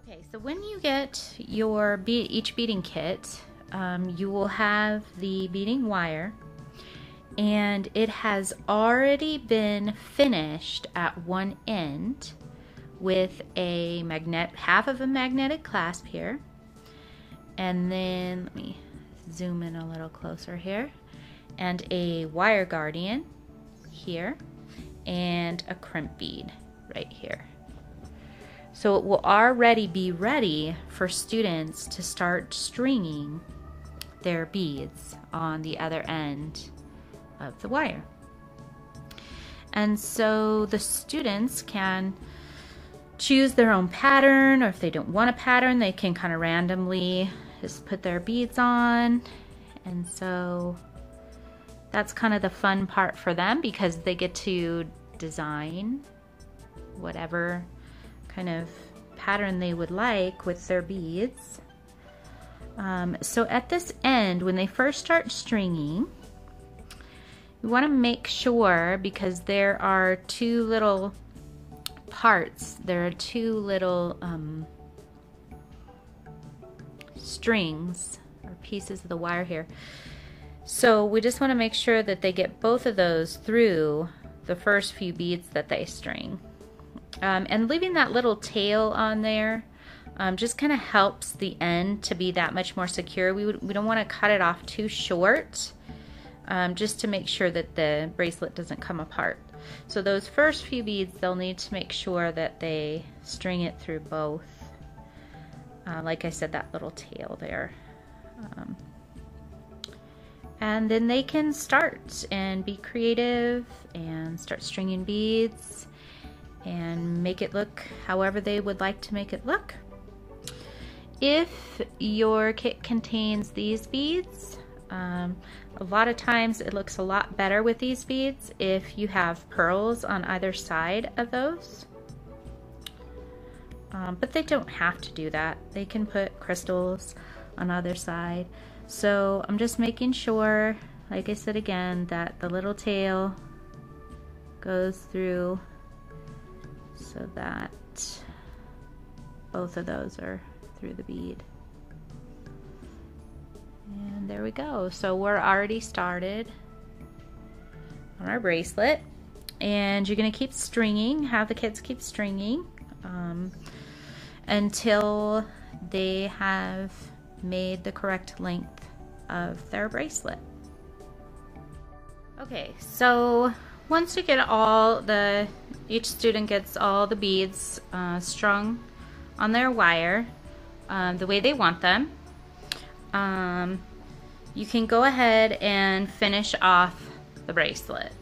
Okay, so when you get your each beading kit, you will have the beading wire, and it has already been finished at one end with a half of a magnetic clasp here, and then let me zoom in a little closer here, and a wire guardian here, and a crimp bead right here. So it will already be ready for students to start stringing their beads on the other end of the wire. And so the students can choose their own pattern, or if they don't want a pattern, they can kind of randomly just put their beads on. And so that's kind of the fun part for them, because they get to design whatever kind of pattern they would like with their beads. So at this end, when they first start stringing, you want to make sure, because there are two little parts, there are two little strings or pieces of the wire here. So we just want to make sure that they get both of those through the first few beads that they string. And leaving that little tail on there just kind of helps the end to be that much more secure. We don't want to cut it off too short, just to make sure that the bracelet doesn't come apart. So those first few beads, they'll need to make sure that they string it through both. Like I said, that little tail there. And then they can start and be creative and start stringing beads and make it look however they would like to make it look. If your kit contains these beads, a lot of times it looks a lot better with these beads if you have pearls on either side of those. But they don't have to do that. They can put crystals on either side. So I'm just making sure, like I said again, that the little tail goes through so that both of those are through the bead. And there we go. So we're already started on our bracelet, and you're going to keep stringing, have the kids keep stringing until they have made the correct length of their bracelet. Okay, so once you get each student gets all the beads strung on their wire the way they want them, you can go ahead and finish off the bracelet.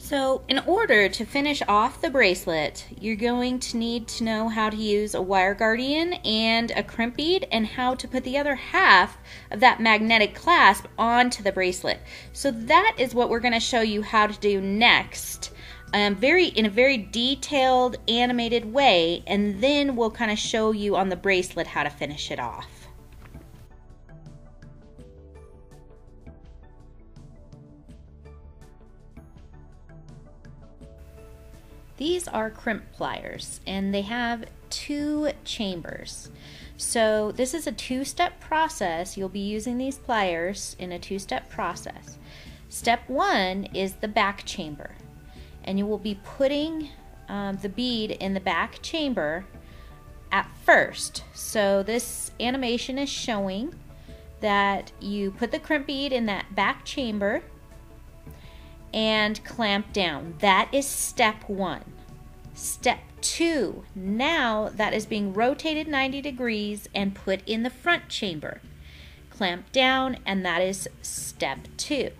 So in order to finish off the bracelet, you're going to need to know how to use a wire guardian and a crimp bead, and how to put the other half of that magnetic clasp onto the bracelet. So that is what we're going to show you how to do next, in a very detailed, animated way, and then we'll kind of show you on the bracelet how to finish it off. These are crimp pliers, and they have 2 chambers. So this is a 2-step process. You'll be using these pliers in a 2-step process. Step 1 is the back chamber, and you will be putting the bead in the back chamber at first. So this animation is showing that you put the crimp bead in that back chamber and clamp down. That is step 1. Step 2, now that is being rotated 90 degrees and put in the front chamber. Clamp down, and that is step 2.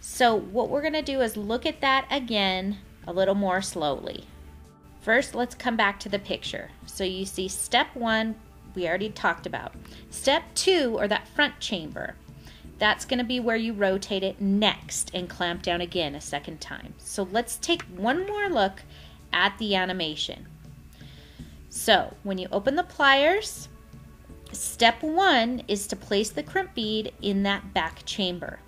So what we're going to do is look at that again a little more slowly. First, let's come back to the picture. So you see step 1, we already talked about. Step 2, or that front chamber, that's going to be where you rotate it next and clamp down again a second time. So let's take one more look at the animation. So when you open the pliers, step 1 is to place the crimp bead in that back chamber.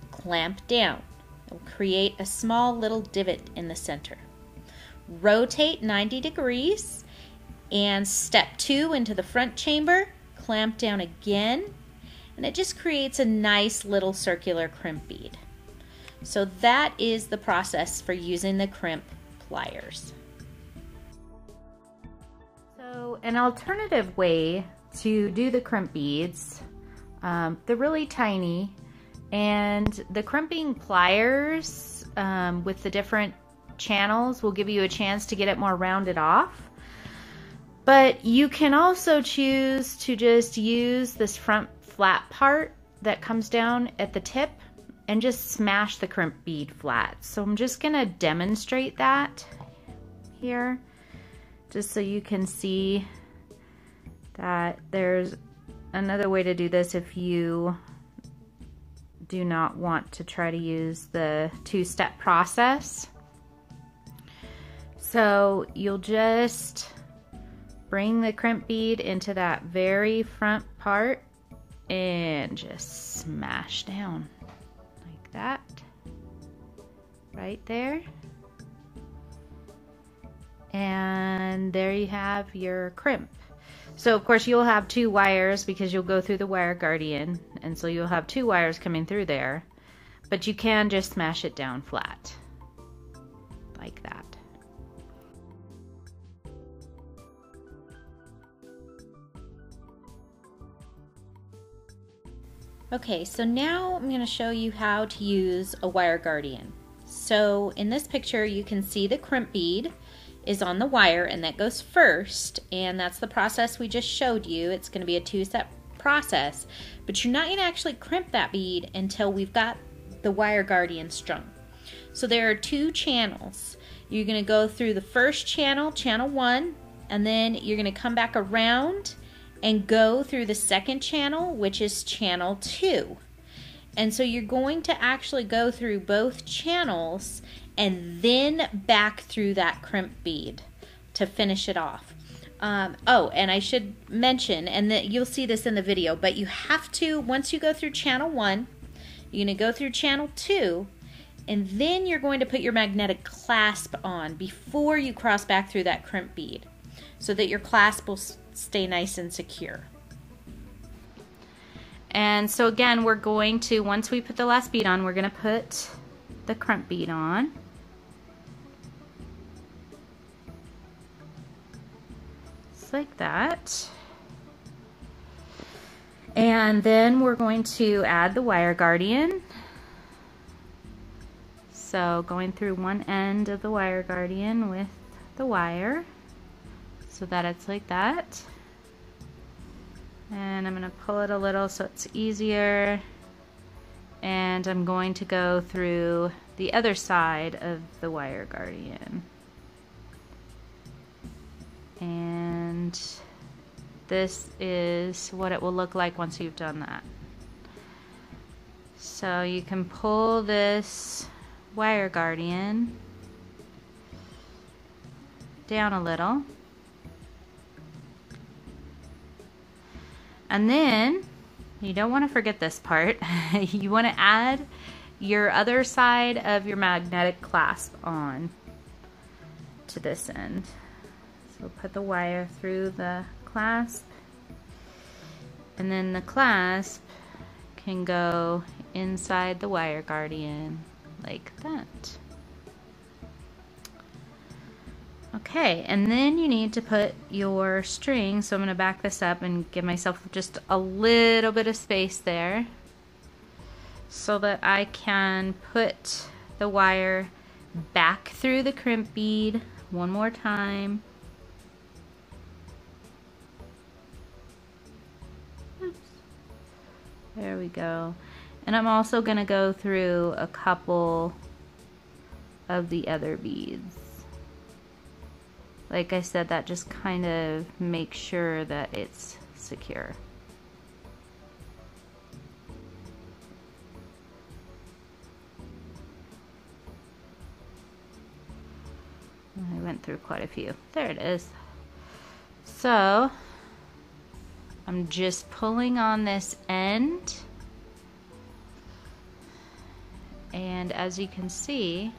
Clamp down. It will create a small little divot in the center. rotate 90 degrees, and step 2 into the front chamber, clamp down again, and it just creates a nice little circular crimp bead. So that is the process for using the crimp pliers. So an alternative way to do the crimp beads, they're really tiny, and the crimping pliers with the different channels will give you a chance to get it more rounded off. But you can also choose to just use this front flat part that comes down at the tip and just smash the crimp bead flat. So I'm just gonna demonstrate that here, just so you can see that there's another way to do this if you do not want to try to use the two-step process. So you'll just bring the crimp bead into that very front part and just smash down like that, right there. And there you have your crimp. So of course you'll have 2 wires because you'll go through the wire guardian, and so you'll have 2 wires coming through there, but you can just smash it down flat like that. Okay, so now I'm going to show you how to use a wire guardian. So in this picture you can see the crimp bead is on the wire, and that goes first, and that's the process we just showed you. It's going to be a 2-step process, but you're not going to actually crimp that bead until we've got the wire guardian strung. So there are 2 channels. You're going to go through the first channel, channel 1, and then you're going to come back around and go through the second channel, which is channel 2. And so you're going to actually go through both channels and then back through that crimp bead to finish it off. Oh, and I should mention, and that you'll see this in the video, but you have to, once you go through channel 1, you're going to go through channel 2, and then you're going to put your magnetic clasp on before you cross back through that crimp bead, so that your clasp will stay nice and secure. And so again, we're going to, once we put the last bead on, we're going to put the crimp bead on. Just like that. And then we're going to add the wire guardian. So going through one end of the wire guardian with the wire, so that it's like that. And I'm going to pull it a little so it's easier. And I'm going to go through the other side of the wire guardian. And this is what it will look like once you've done that. So you can pull this wire guardian down a little. And then, you don't want to forget this part, you want to add your other side of your magnetic clasp on to this end. So put the wire through the clasp, and then the clasp can go inside the wire guardian like that. Okay, and then you need to put your string, so I'm going to back this up and give myself just a little bit of space there so that I can put the wire back through the crimp bead one more time. Oops. There we go. And I'm also going to go through a couple of the other beads. Like I said, that just kind of makes sure that it's secure. I went through quite a few. There it is. So I'm just pulling on this end, and as you can see,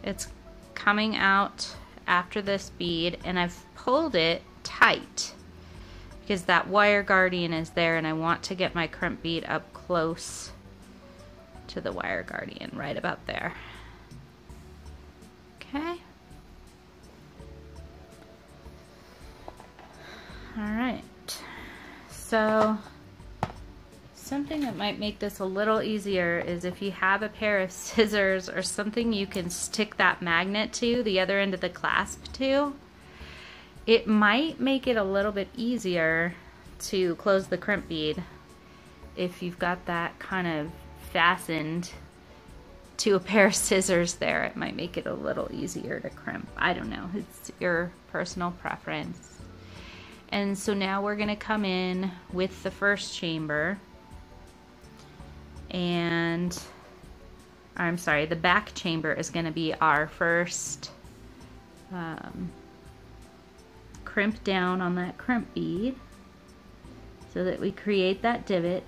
it's coming out after this bead, and I've pulled it tight because that wire guardian is there, and I want to get my crimp bead up close to the wire guardian, right about there. Okay. All right. So something that might make this a little easier is if you have a pair of scissors or something you can stick that magnet to, the other end of the clasp to. It might make it a little bit easier to close the crimp bead if you've got that kind of fastened to a pair of scissors there. It might make it a little easier to crimp. I don't know, it's your personal preference. And so now we're gonna come in with the first chamber, and I'm sorry, the back chamber is gonna be our first crimp down on that crimp bead so that we create that divot.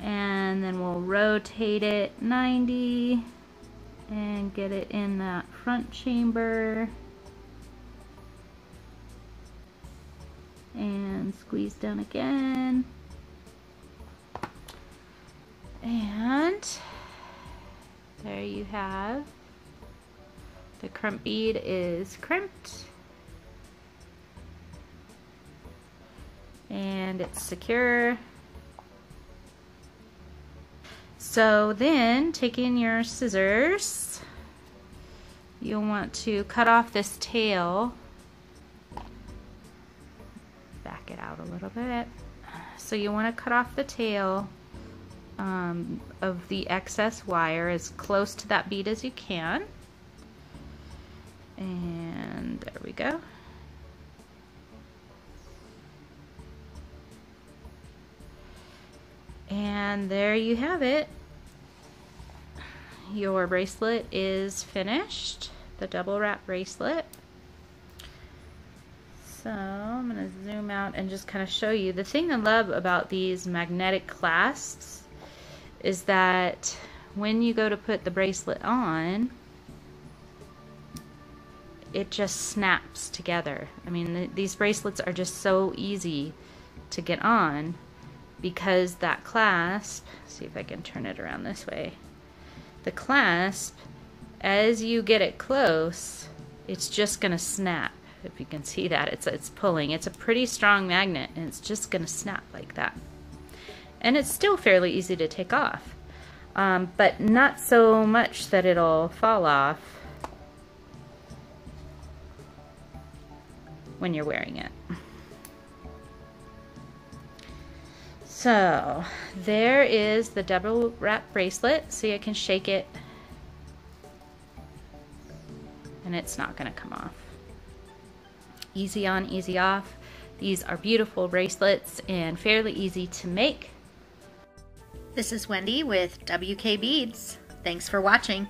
And then we'll rotate it 90 and get it in that front chamber and squeeze down again. And there you have, the crimp bead is crimped and it's secure. So then, taking your scissors, you'll want to cut off this tail. Back it out a little bit. So you want to cut off the tail of the excess wire as close to that bead as you can. And there we go. And there you have it. Your bracelet is finished, the double wrap bracelet. So I'm going to zoom out and just kind of show you. The thing I love about these magnetic clasps is that when you go to put the bracelet on, it just snaps together. I mean, these bracelets are just so easy to get on because that clasp, see if I can turn it around this way. The clasp, as you get it close, it's just gonna snap. If you can see that, it's pulling. It's a pretty strong magnet and it's just gonna snap like that. And it's still fairly easy to take off, but not so much that it'll fall off when you're wearing it. So there is the double wrap bracelet. See, I can shake it and it's not going to come off. Easy on, easy off. These are beautiful bracelets and fairly easy to make. This is Wendy with WK Beads. Thanks for watching.